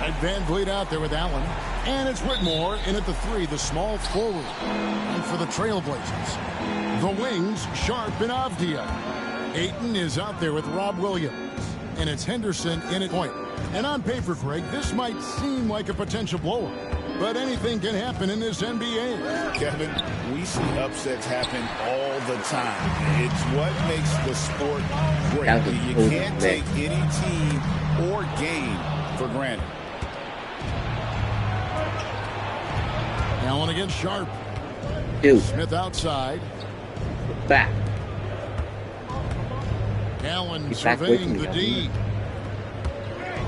And Van Vliet out there with Allen. And it's Whitmore in at the 3, the small forward. And for the Trailblazers, the wings, Sharp and Avdia. Ayton is out there with Rob Williams. And it's Henderson in at point. And on paper, Greg, this might seem like a potential blowout. But anything can happen in this NBA. Kevin, we see upsets happen all the time. It's what makes the sport great. You can't take any team or game for granted. Allen against Sharp. Smith outside. Back. Allen surveying the D.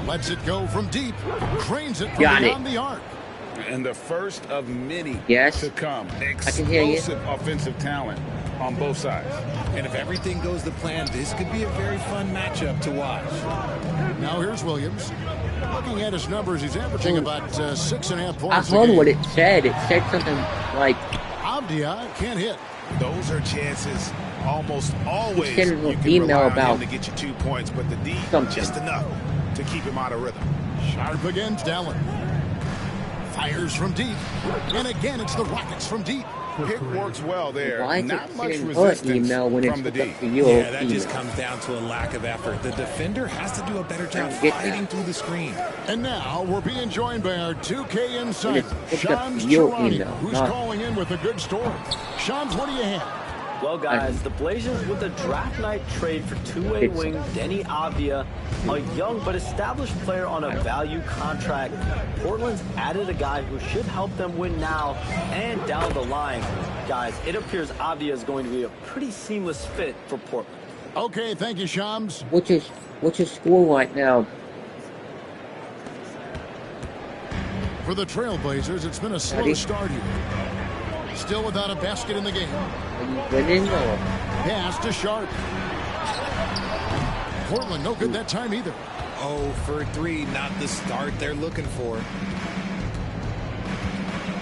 Lets it go from deep. Cranes it from beyond the arc. And the first of many to come. Explosive offensive talent on both sides. And if everything goes to plan, this could be a very fun matchup to watch. Now here's Williams. Looking at his numbers, he's averaging about 6.5 points. I heard what it said. It said something like Avdia can't hit. Those are chances almost always you can email about to get you 2 points, but the D just enough to keep him out of rhythm. Sharp against Allen. Fires from deep. And again, it's the Rockets from deep. Pick works well there. Why is Not it much sitting resistance email when from it's the D. Yeah, that just comes down to a lack of effort. The defender has to do a better job fighting through the screen. And now we're being joined by our 2K insider, It's Shams your Charania, email, who's calling in with a good story. Shams, what do you have? Well, guys, the Blazers with a draft night trade for two-way wing Deni Avdia, a young but established player on a value contract. Portland's added a guy who should help them win now and down the line. Guys, it appears Avdia is going to be a pretty seamless fit for Portland. Okay, thank you, Shams. What's his score right now? For the Trailblazers, it's been a slow start here. Still without a basket in the game. Are you winning or? Pass to Sharp. Portland, no good that time either. 0 for 3, not the start they're looking for.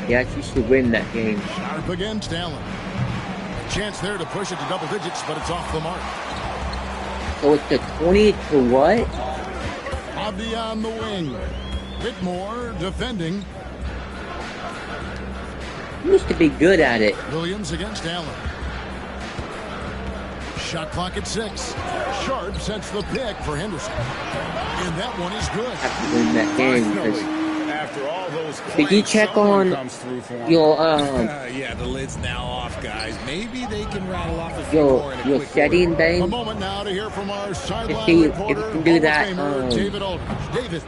Yes, you should win that game. Sharp against Allen. A chance there to push it to double digits, but it's off the mark. So it's the 20 to what? Avdia on the wing. Whitmore defending. He used to be good at it. Williams against Allen. Shot clock at 6. Sharp sets the pick for Henderson. And that one is good. Have to win that game because After all those did you check on your yeah, the lid's now off, guys. Maybe they can rattle off a few more in a your quick setting order. thing? A moment now to hear from our sideline see reporter, if you can do that, Hall of Famer David Aldridge. David.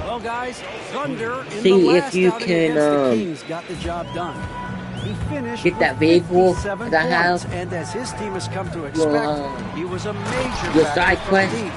Well, guys, Thunder in see the if last you outing can, against the Kings got the job done. He finished get that with vehicle 57 that I points, have. and as his team has come to expect, he was a major your factor side from quest. deep.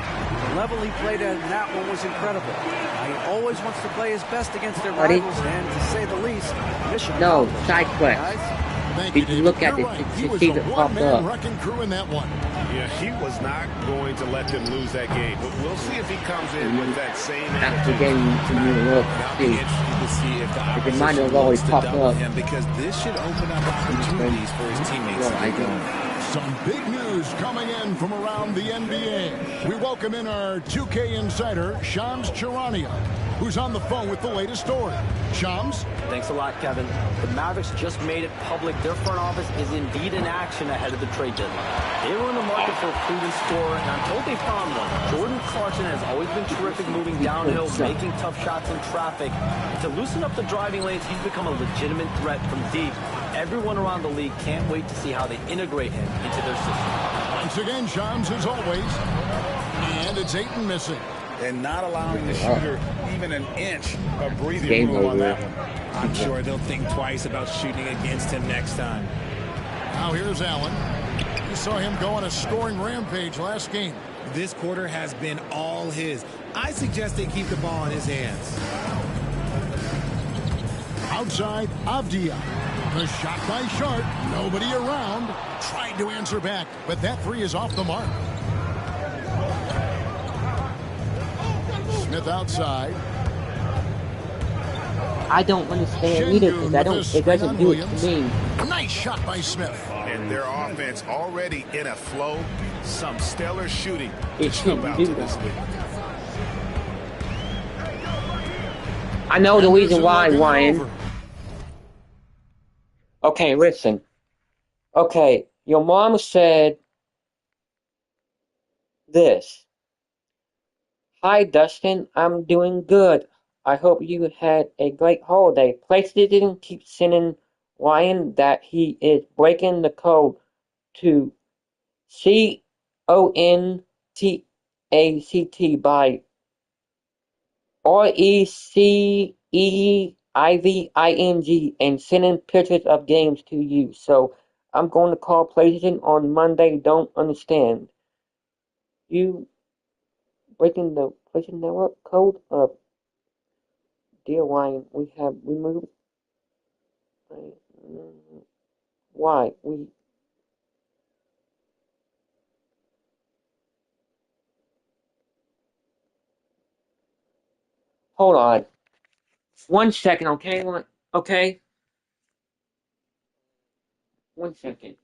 The level he played at in that one was incredible. He always wants to play his best against their rivals, and to say the least, mission No, accomplished. side quest. Guys, Thank If you look at You're it, right. you He was see a it pop one-man up. wrecking crew in that one. Yeah, he was not going to let them lose that game. But we'll see if he comes in with that same After the attitude. game, you can look. I'll be See. interested to see if the It might opposition have always wants to popped double up. him, because this should open up opportunities for his teammates. Well, to I get don't. going. Some big news coming in from around the NBA. We welcome in our 2K insider, Shams Charania, who's on the phone with the latest story. Shams? Thanks a lot, Kevin. The Mavericks just made it public their front office is indeed in action ahead of the trade deadline. They were in the market for a proven scorer, and I'm told they found one. Jordan Clarkson has always been terrific moving downhill, making tough shots in traffic. And to loosen up the driving lanes, he's become a legitimate threat from deep. Everyone around the league can't wait to see how they integrate him into their system. Once again, Shams, as always. And it's Ayton missing. And not allowing the shooter even an inch of breathing Game room on over. that one. I'm sure they'll think twice about shooting against him next time. Now here's Allen. You saw him go on a scoring rampage last game. This quarter has been all his. I suggest they keep the ball in his hands. Outside, Avdia. The shot by Sharp. Nobody around. Tried to answer back, but that three is off the mark. Smith outside. I don't understand either because it doesn't do it to me. Nice shot by Smith. And their offense already in a flow. Some stellar shooting It to jump shouldn't out do to this that. league. I know the reason why, Ryan. Okay, listen. Okay, your mom said this. Hi, Dustin. I'm doing good. I hope you had a great holiday. PlayStation keeps sending Ryan that he is breaking the code to CONTACT by RECEIVING and sending pictures of games to you. So I'm going to call PlayStation on Monday. Don't understand. You breaking the PlayStation Network code? Dear Ryan, we have removed. Why? Hold on. 1 second, okay? Okay? 1 second.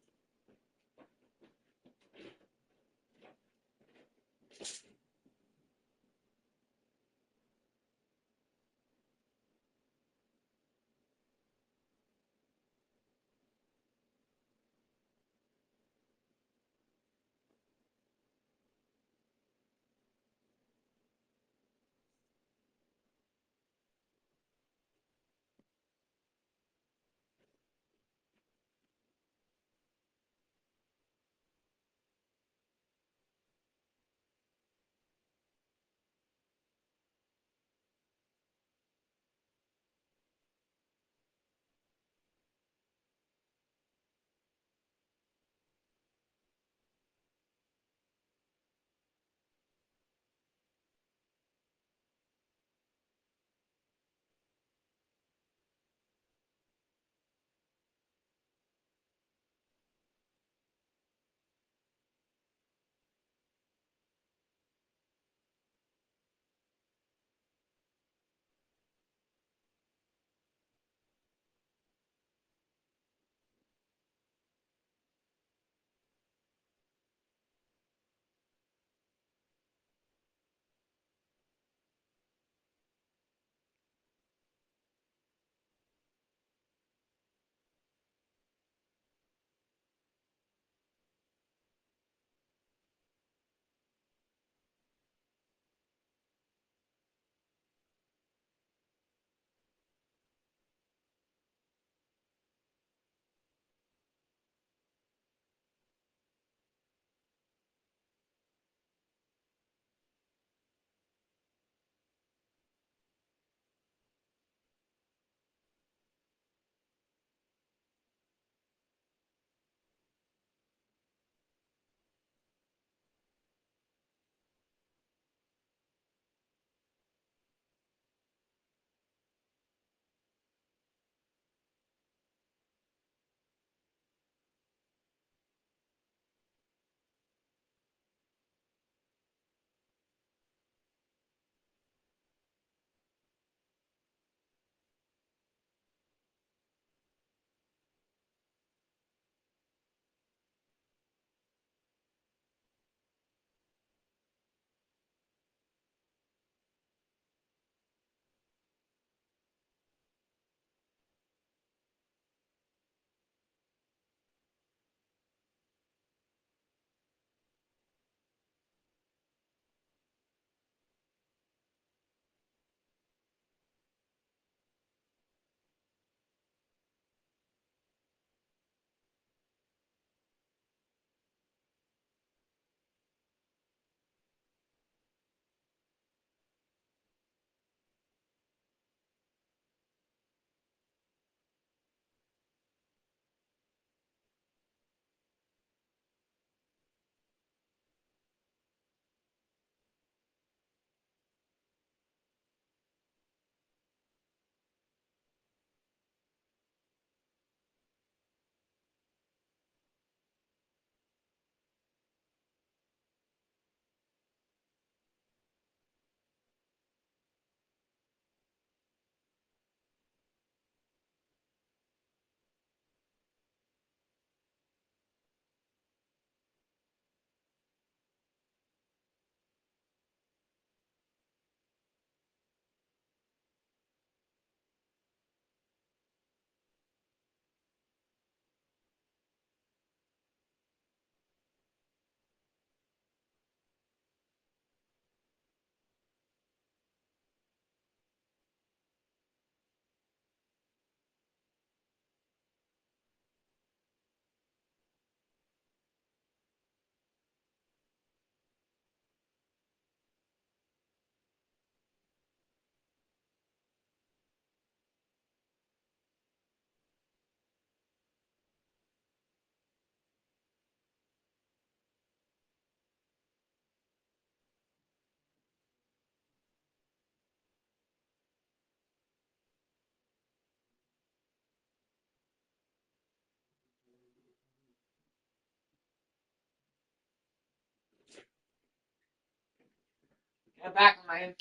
I'm back, Ryan.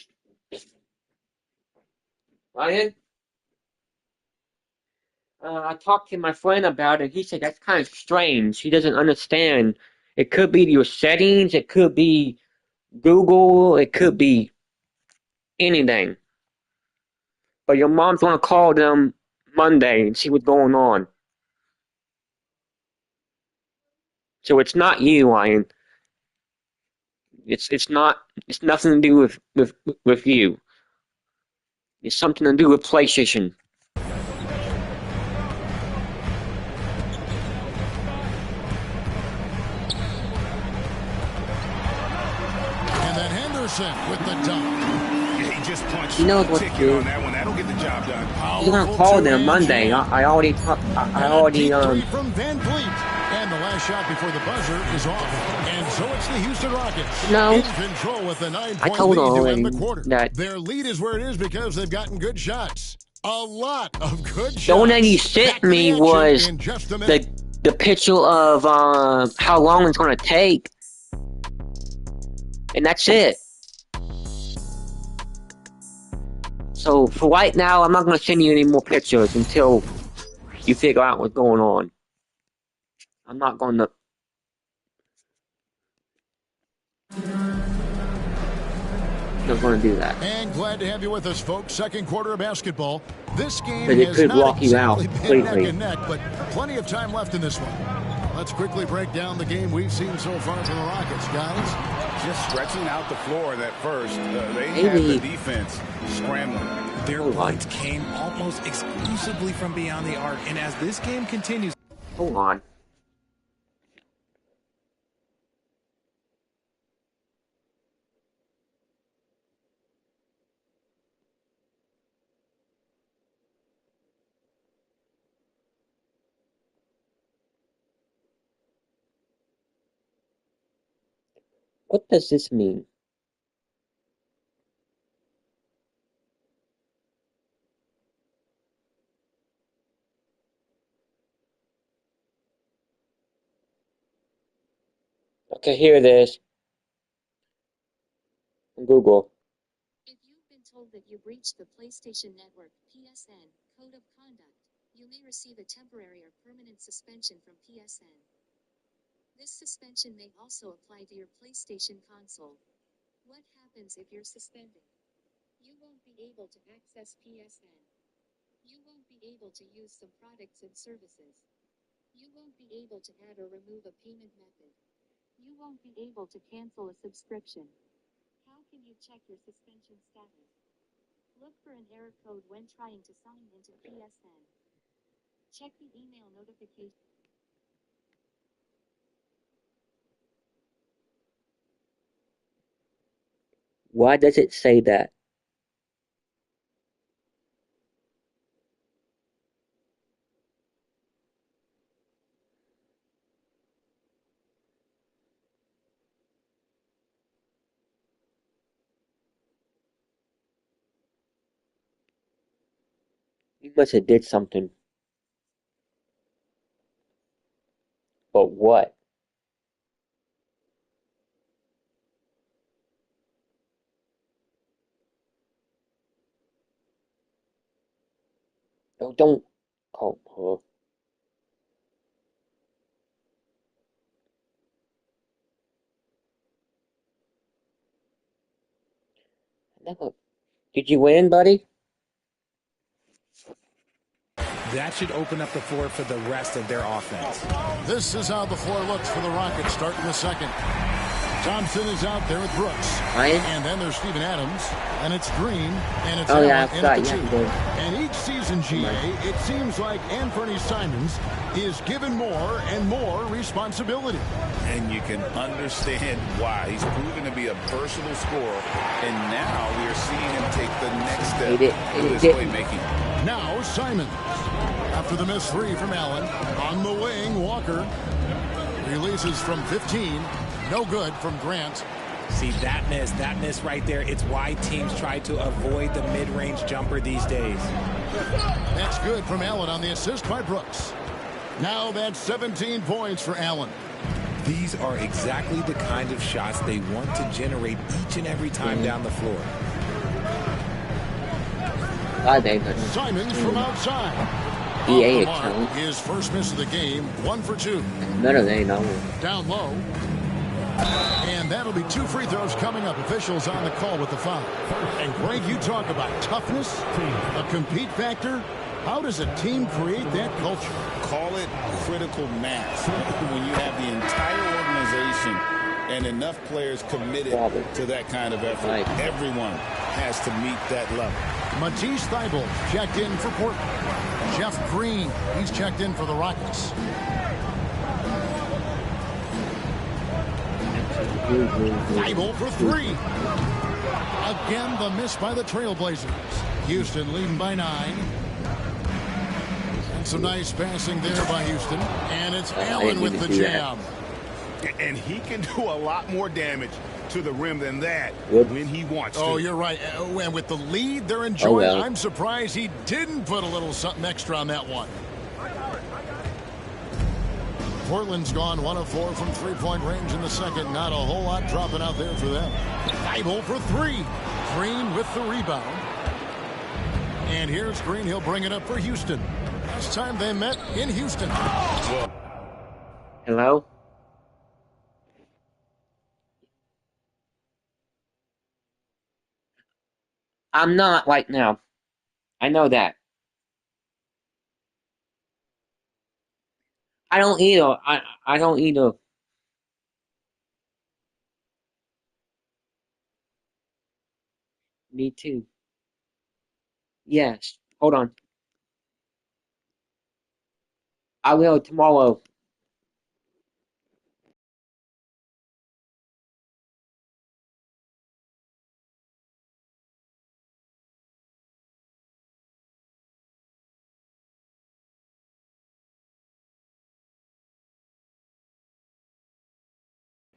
Ryan? I talked to my friend about it. He said that's kind of strange. He doesn't understand. It could be your settings. It could be Google. It could be anything. But your mom's gonna call them Monday and see what's going on. So it's not you, Ryan. It's not. It's nothing to do with you. It's something to do with PlayStation. With the dunk. Yeah, he just punched He knows what to do. on that one. That'll get the job done. He's gonna call them Monday. I already from Van Vliet. And the last shot before the buzzer is off. And so it's the Houston Rockets. No. In control with the 9-point I told lead to already end the quarter. that their lead is where it is because they've gotten good shots. A lot of good shots. the one that he sent me was the picture of how long it's gonna take. And that's it. So for right now, I'm not going to send you any more pictures until you figure out what's going on. I'm not going to. Not going to do that. And glad to have you with us, folks. Second quarter of basketball. This game But it has could not walk you out exactly been completely. neck and neck, but plenty of time left in this one. Let's quickly break down the game we've seen so far from the Rockets, guys. Just stretching out the floor that first. They have the defense scrambling. Their points came almost exclusively from beyond the arc, and as this game continues... Hold on. What does this mean? Okay, here it is. Google. If you've been told that you breached the PlayStation Network (PSN) Code of Conduct, you may receive a temporary or permanent suspension from PSN. This suspension may also apply to your PlayStation console. What happens if you're suspended? You won't be able to access PSN. You won't be able to use some products and services. You won't be able to add or remove a payment method. You won't be able to cancel a subscription. How can you check your suspension status? Look for an error code when trying to sign into PSN. Check the email notification. Why does it say that? You must have did something. But what? Oh, don't call her. Never. Did you win, buddy? That should open up the floor for the rest of their offense. This is how the floor looks for the Rockets starting the second. Thompson is out there with Brooks. Ryan? And then there's Steven Adams. And it's Green. And it's Oh, Allen yeah, I in forgot. at the Yeah, two. he did. And each season, GA, it seems like Anthony Simons is given more and more responsibility. And you can understand why. He's proven to be a versatile scorer. And now we are seeing him take the next step with his playmaking. Now Simons. After the missed three from Allen. On the wing, Walker. Releases from 15. No good from Grant. See, that miss right there, it's why teams try to avoid the mid-range jumper these days. That's good from Allen on the assist by Brooks. Now that's 17 points for Allen. These are exactly the kind of shots they want to generate each and every time down the floor. Simons from outside. EA account. His first miss of the game, 1 for 2. Better than Down low. And that'll be 2 free throws coming up. Officials on the call with the foul. And Greg, you talk about toughness, a compete factor. How does a team create that culture? Call it critical mass. When you have the entire organization and enough players committed to that kind of effort, everyone has to meet that level. Matisse Thybulle checked in for Portland. Jeff Green, he's checked in for the Rockets. Thybulle for 3. Again, the miss by the Trailblazers. Houston leading by 9. And some nice passing there by Houston. And it's Allen with the jam. And he can do a lot more damage to the rim than that when he wants to. Oh, you're right. And with the lead they're enjoying, I'm surprised he didn't put a little something extra on that one. Portland's gone 1 of 4 from three-point range in the second. Not a whole lot dropping out there for them. Thybulle for 3. Green with the rebound. And here's Green. He'll bring it up for Houston. Last time they met in Houston. Hello? I'm not right now. I know that. I don't either. I don't either. Me too. Yes. Hold on. I will tomorrow.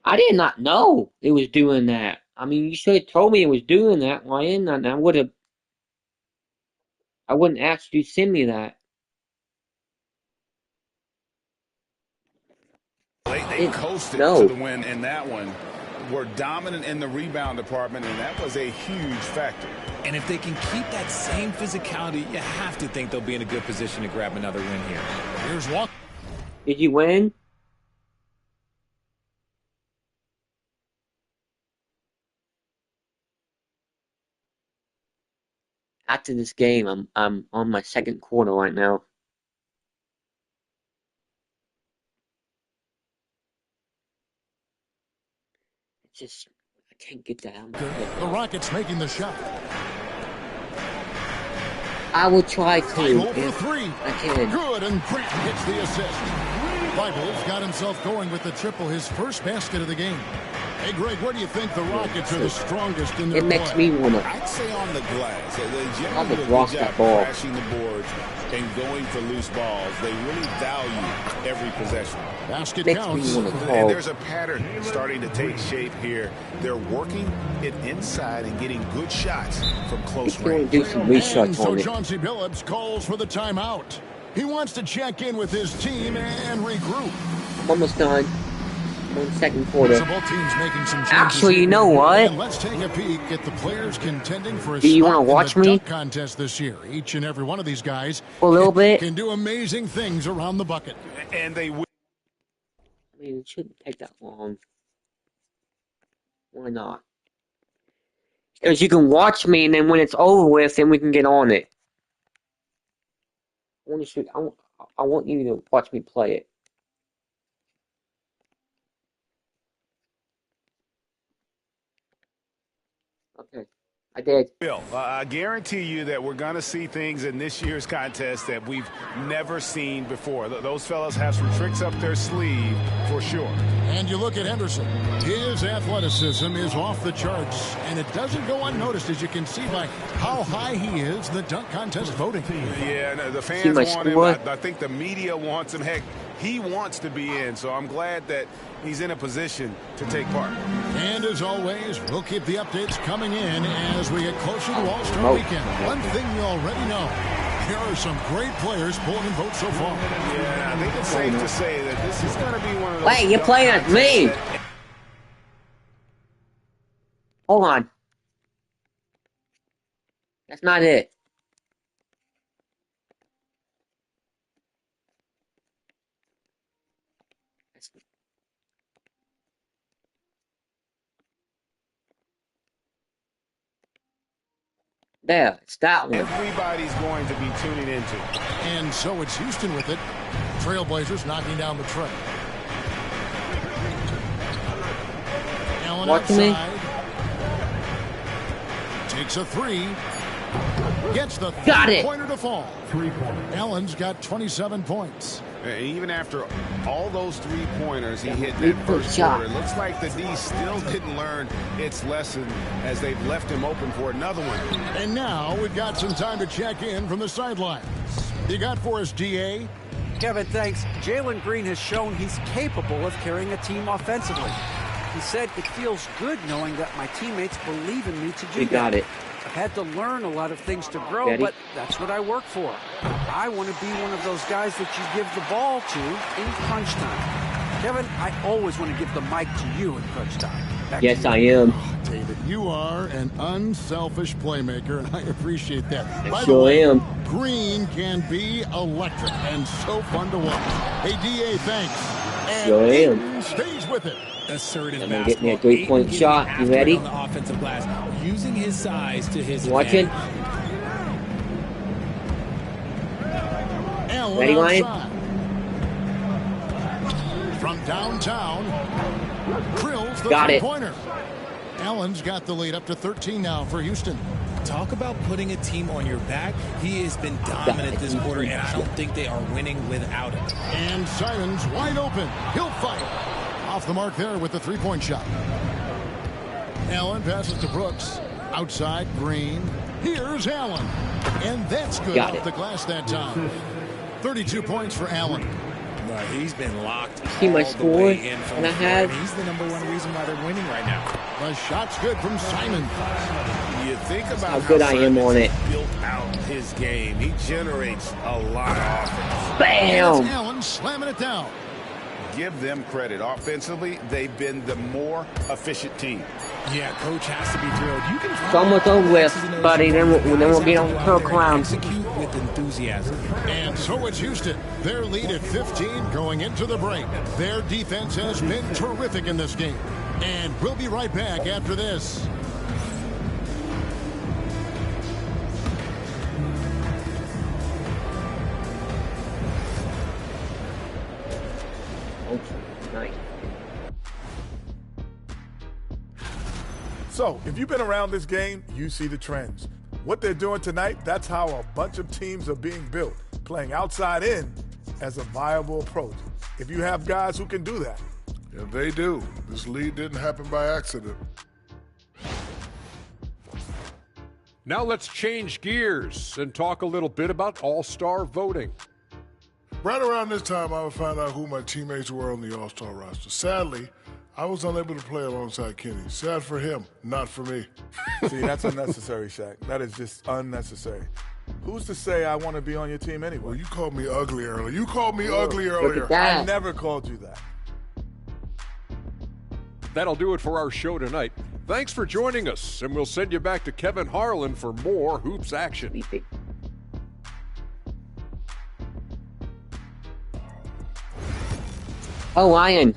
I did not know it was doing that. I mean, you should have told me it was doing that. Why in that? I would have. I wouldn't ask you to send me that. They coasted to the win in that one. Were dominant in the rebound department, and that was a huge factor. And if they can keep that same physicality, you have to think they'll be in a good position to grab another win here. Here's Walker. Did you win? After this game, I'm on my second quarter right now. It's just I can't get that out. The Rockets making the shot. I will try to. Thybulle for 3. I can. Good, and Creighton gets the assist. Thybulle's got himself going with the triple, his first basket of the game. Hey, Greg, where do you think the Rockets are the strongest in their It makes play? me want to. I'd say on the glass. They I'll generally do a block good that job ball. crashing the boards and going for loose balls. They really value every possession. Basket Makes counts. me want to And call. there's a pattern starting to take shape here. They're working it inside and getting good shots from close If you want range. to do some And research so on it. Chauncey Billups calls for the timeout. He wants to check in with his team and regroup. I'm almost done. 1 second quarter. So both teams making some changes. Actually, you know here. what? And let's take a peek at the players contending for a Do you spot wanna watch in the me? dunk contest this year. Each and every one of these guys For a little bit. can do amazing things around the bucket. And they will. I mean, it shouldn't take that long. Why not? Because you can watch me, and then when it's over with, then we can get on it. I want you to watch me play it. Okay, I did. Bill, I guarantee you that we're going to see things in this year's contest that we've never seen before. Those fellas have some tricks up their sleeve for sure. And you look at Henderson. His athleticism is off the charts, and it doesn't go unnoticed, as you can see by how high he is in the dunk contest voting. Yeah, no, the See fans my want him. score? I think the media wants him. Heck, he wants to be in, so I'm glad that he's in a position to take part. And as always, we'll keep the updates coming in as we get closer to All-Star Weekend. One thing you already know, There are some great players pulling in votes so far. Yeah, I think it's safe to say that this is going to be one of those. Wait, you're playing as me. Hold on. That's not it. There, it's that one. Everybody's going to be tuning into. And so it's Houston with it. Trailblazers knocking down the tray. Allen outside. Takes a three. Gets the three-pointer to fall. 3-pointer. Allen's got 27 points. Even after all those three-pointers he hit that first quarter, it looks like the D still didn't learn its lesson as they've left him open for another one. And now we've got some time to check in from the sidelines. You got for us, DA? Kevin, thanks. Jalen Green has shown he's capable of carrying a team offensively. He said, it feels good knowing that my teammates believe in me to do that. You got it. I've had to learn a lot of things to grow, but that's what I work for. I want to be one of those guys that you give the ball to in crunch time. Kevin, I always want to give the mic to you in crunch time. Yes, I am. David, you are an unselfish playmaker, and I appreciate that. I sure am. Green can be electric and so fun to watch. Hey, DA, thanks. And sure am. Stays with it. Assertive I'm gonna basketball. get me a 3-point shot. You ready? On the offensive glass, using his size to his watching. Ready, Ryan? From downtown, Krill's the got three-pointer. Allen's got the lead up to 13 now for Houston. Talk about putting a team on your back. He has been dominant this quarter, and I don't think they are winning without him. And Simon's wide open. He'll fight. Off the mark there with the three-point shot. Allen passes to Brooks. Outside, Green. Here's Allen. And that's good off the glass that time. 32 points for Allen. He's been locked. See my score, and I have. He's the #1 reason why they're winning right now. The shot's good from Simon. You think about how good I am on it. Built out his game. He generates a lot of offense. Bam! And it's Allen slamming it down. Give them credit. Offensively, they've been the more efficient team. Yeah, coach has to be thrilled. You can it's almost over with, buddy. Then we'll get on the Kirk round. Execute with enthusiasm. And so it's Houston. Their lead at 15 going into the break. Their defense has been terrific in this game. And we'll be right back after this. So, if you've been around this game, you see the trends. What they're doing tonight, that's how a bunch of teams are being built, playing outside in as a viable approach. If you have guys who can do that. Yeah, they do. This lead didn't happen by accident. Now let's change gears and talk a little bit about all-star voting. Right around this time, I would find out who my teammates were on the all-star roster. Sadly, I was unable to play alongside Kenny. Sad for him, not for me. See, that's unnecessary, Shaq. That is just unnecessary. Who's to say I want to be on your team anyway? Well, you called me ugly earlier. You called me ugly earlier. I never called you that. That'll do it for our show tonight. Thanks for joining us, and we'll send you back to Kevin Harlan for more Hoops action. Oh, Ryan.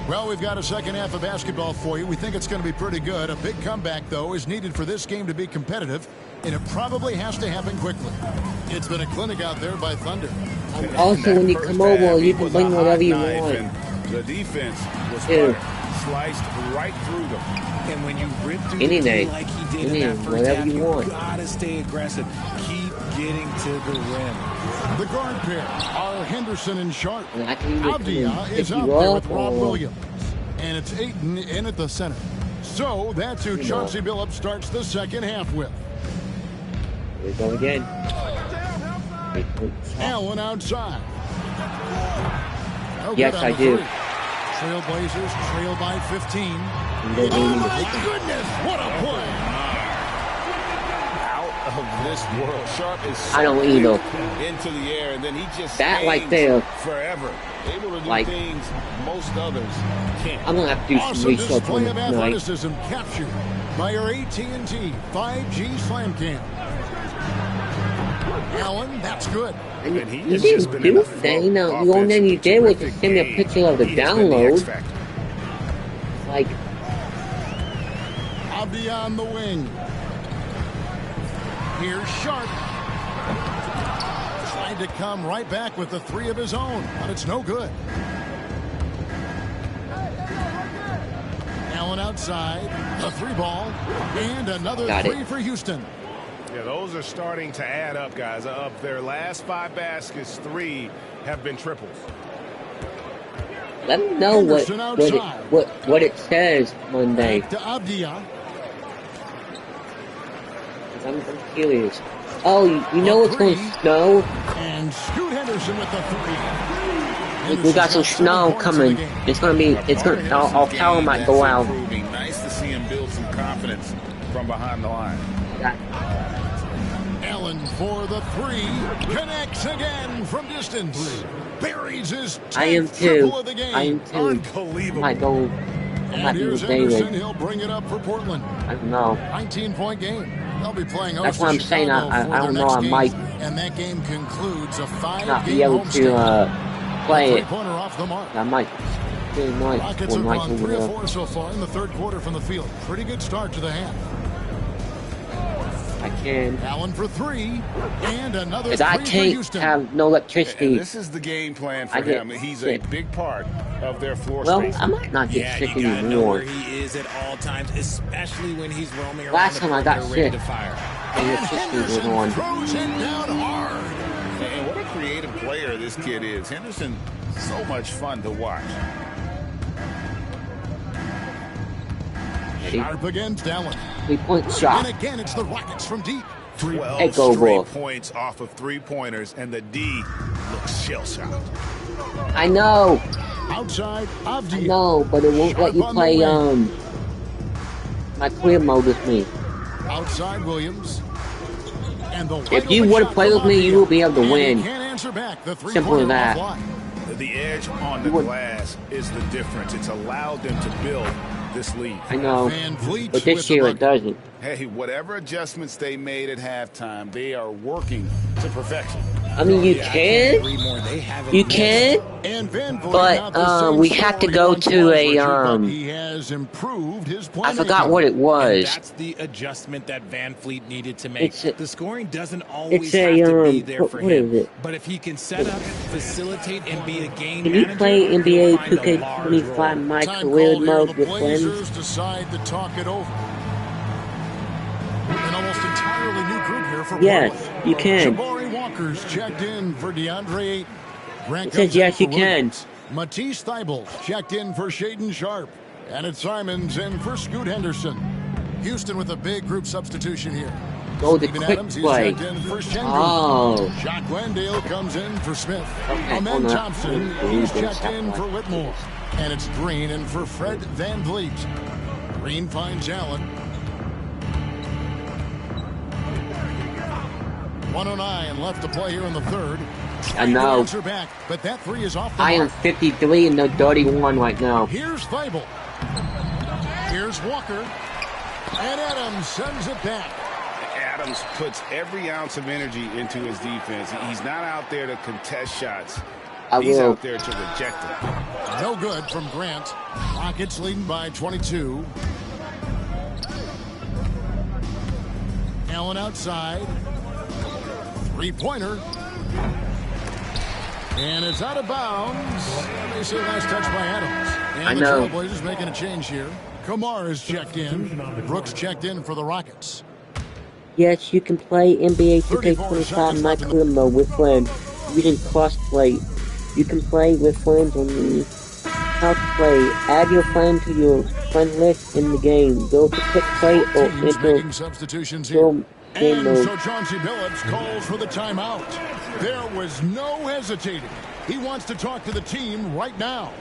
Well, we've got a second half of basketball for you. We think it's going to be pretty good. A big comeback, though, is needed for this game to be competitive, and it probably has to happen quickly. It's been a clinic out there by Thunder. And also, when you come over, you can bring whatever you want. The defense was sliced right through them. And when you rip through anything, like he did in that first whatever half, you want. gotta stay aggressive. Keep getting to the rim. The guard pair are Henderson and Sharp. Avdia is out there with Rob Williams. And it's Ayton in at the center. So that's who Chauncey Billups starts the second half with. Here we go again. Allen outside. Yes, I do. Trailblazers trail by 15. Oh, my goodness. What a play. Out of this world. Sharp is so I don't either. into the air, and then he just that right there. Forever. Able to do like, things most others can't. I'm going to have to do some research on of this athleticism captured by our AT&T 5G Slam Cam. Allen, that's good. And you didn't do anything. The only thing you did was just send me a picture of the download. Like, Avdia on the wing. Here's Sharp. Tried to come right back with the three of his own, but it's no good. Allen outside, the three ball, and another three for Houston. Yeah, those are starting to add up, guys. Of their last 5 baskets, 3 have been triples. Let me know what it says Monday. Back to Avdia. I'm curious. Oh, you know what's going to snow? And Scoot Henderson with the 3. We got some snow coming. It's gonna be. Our power might go out. Nice to see him build some confidence from behind the line. Allen for the 3, connects again from distance. Buries his 10th triple of the game. I am too. Unbelievable. I might be with David. He'll bring it up for Portland. I don't know. 19-point game. They'll be playing. That's what I'm saying. I don't know. I might. And that game concludes a 5-game not be able to play it. Off the mark. I might. Rockets have gone 3 or 4 so far in the third quarter from the field. Pretty good start to the half. I can. Allen for 3, and another. Because I can't have no electricity. And this is the game plan for him. He's a big part of their floor space. I might not get sick anymore. You know where he is at all times, especially when he's roaming around. Last time I got sick, to fire. Henderson throws it down hard. And what a creative player this kid is. Henderson, so much fun to watch. Sharp against Allen. 3-point shot. And again, it's the Rockets from deep. 12 straight points off of 3-pointers, and the D looks shell-shocked. I know. Outside, Avdia. I know, but it won't let you play my clear mode with me. Outside Williams. And the if you would have played with me, you will be able to win. Can't answer back. The simple as that. The edge on the glass is the difference. It's allowed them to build this lead. I know, but this year it doesn't. Hey, whatever adjustments they made at halftime, they are working to perfection. I mean, you can, but we have to go to a he has improved his I forgot what it was. And that's the adjustment that Van Fleet needed to make. The scoring doesn't always have to be there for him, but if he can set up, facilitate, and be a game manager. Can you play NBA 2K25 My Career Mode with friends? Decide to talk it over. An almost entirely new group here for Yes, you can. Jabari Walker's checked in for DeAndre Ayton. Grant it says yes, you can. Matisse Thybulle checked in for Shaedon Sharp. And it's Simons in for Scoot Henderson. Houston with a big group substitution here. Oh, the quick Adams, play. He's checked in for Şengün. Oh. Jacques Wendell comes in for Smith. Okay, Amen Thompson, he's checked in for Whitmore. And it's Green in for Fred VanVleet. Green finds Allen. 1:09 left to play here in the third. I know. Back, but that 3 is off the I am 53 and no 31 right now. Here's Thybulle. Here's Walker. And Adams sends it back. Adams puts every ounce of energy into his defense. He's not out there to contest shots. He's out there to reject them. No good from Grant. Rockets leading by 22. Allen outside. 3-pointer. And it's out of bounds. They say last touch by Adams. And I know. The Trailblazers making a change here. Kamar is checked in. Brooks checked in for the Rockets. Yes, you can play NBA 2K25 My Career Mode with friends using crossplay. You can play with friends on the how to play. Add your friend to your friend list in the game. Go to quick play or enter substitutions here. Game and mode. so Chauncey Billups calls for the timeout. There was no hesitating. He wants to talk to the team right now.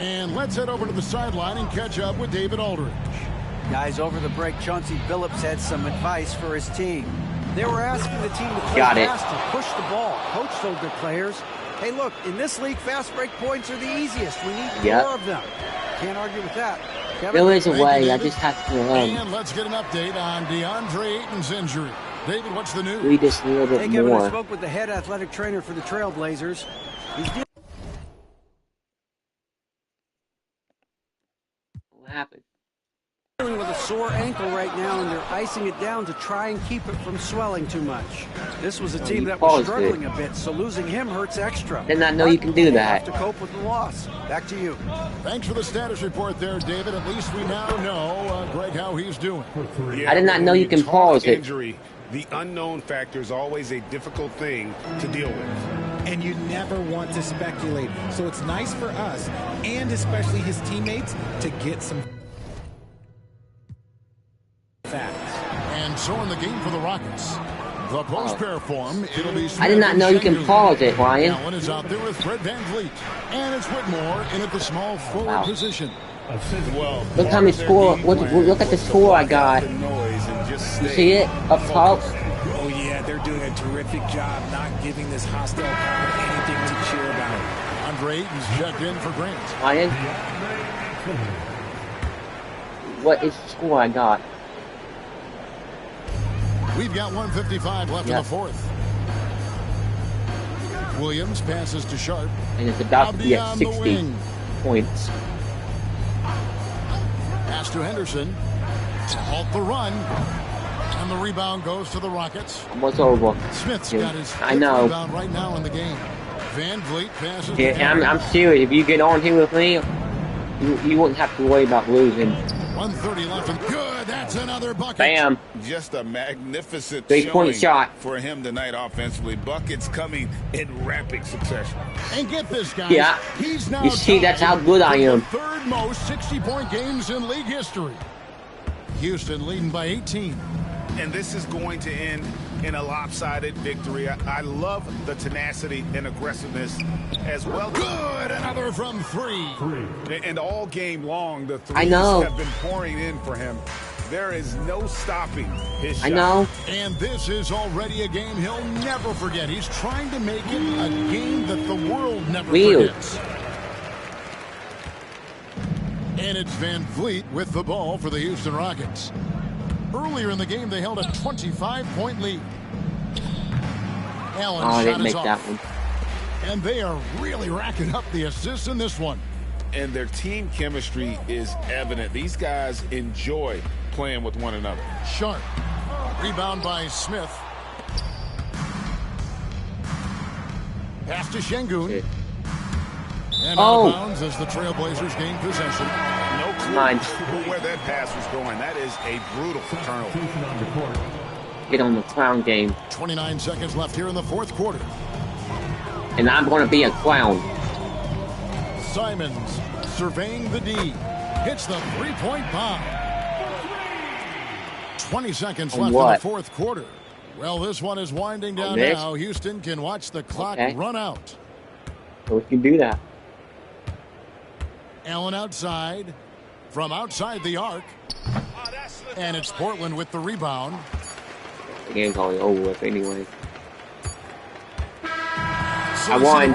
And let's head over to the sideline and catch up with David Aldridge. Guys, over the break, Chauncey Billups had some advice for his team. They were asking the team to play fast and push the ball. Coach told their players, hey, look, in this league, fast break points are the easiest. We need more of them. Can't argue with that. Kevin? There is a way. I just have to And let's get an update on DeAndre Ayton's injury. David, what's the news? Read this a little bit Kevin, more. I spoke with the head athletic trainer for the Trailblazers. What happened? Dealing with a sore ankle right now, and they're icing it down to try and keep it from swelling too much. This was a team that was struggling a bit, so losing him hurts extra. Did not know you can do that. Have to cope with the loss. Back to you. Thanks for the status report there, David. At least we now know, Greg, how he's doing. I did not know you can pause it. Injury, the unknown factor is always a difficult thing to deal with. And you never want to speculate. So it's nice for us, and especially his teammates, to get some facts. And so in the game for the Rockets, the post-pair form, it'll be Smith. I did not know you can pause it, Ryan. Allen is out there with Fred VanVleet. And it's Whitmore in at the small forward position. Well, look how many score. Look at the score I got. You see it up top? Oh, yeah, they're doing a terrific job not giving this hostile opponent anything to cheer about. Andre Ayton's checked in for Grant. Ryan? What is the score I got? We've got 1:55 left in the fourth. Williams passes to Sharp. And it's about to be at 60 points. Pass to Henderson to halt the run. And the rebound goes to the Rockets. Almost over. Smith's got his rebound right now in the game. VanVleet passes to Henry. I'm serious. If you get on here with me, you wouldn't have to worry about losing. 1:30 left and good. That's another bucket. Bam. Just a magnificent 3-point shot for him tonight offensively. Buckets coming in rapid succession. And get this, guys. Yeah. He's now you see, that's how good I am. Third most 60-point games in league history. Houston leading by 18. And this is going to end in a lopsided victory. I love the tenacity and aggressiveness as well. Good, another from three. And all game long, the threes have been pouring in for him. There is no stopping his shot. I know. And this is already a game he'll never forget. He's trying to make it a game that the world never forgets. And it's VanVleet with the ball for the Houston Rockets. Earlier in the game, they held a 25-point lead. Allen shot is off. That one. And they are really racking up the assists in this one. And their team chemistry is evident. These guys enjoy playing with one another. Sharp. Rebound by Smith. Pass to Şengün. And out of bounds as the Trailblazers gain possession. No clue where that pass was going. That is a brutal turnover. Get on the clown game. 29 seconds left here in the fourth quarter. And I'm going to be a clown. Simons surveying the D. Hits the three-point bomb. 20 seconds left in the fourth quarter. Well, this one is winding down now. Houston can watch the clock run out. So we can do that. Allen outside. From outside the arc. And it's Portland with the rebound. The game's only over with anyway. So I won.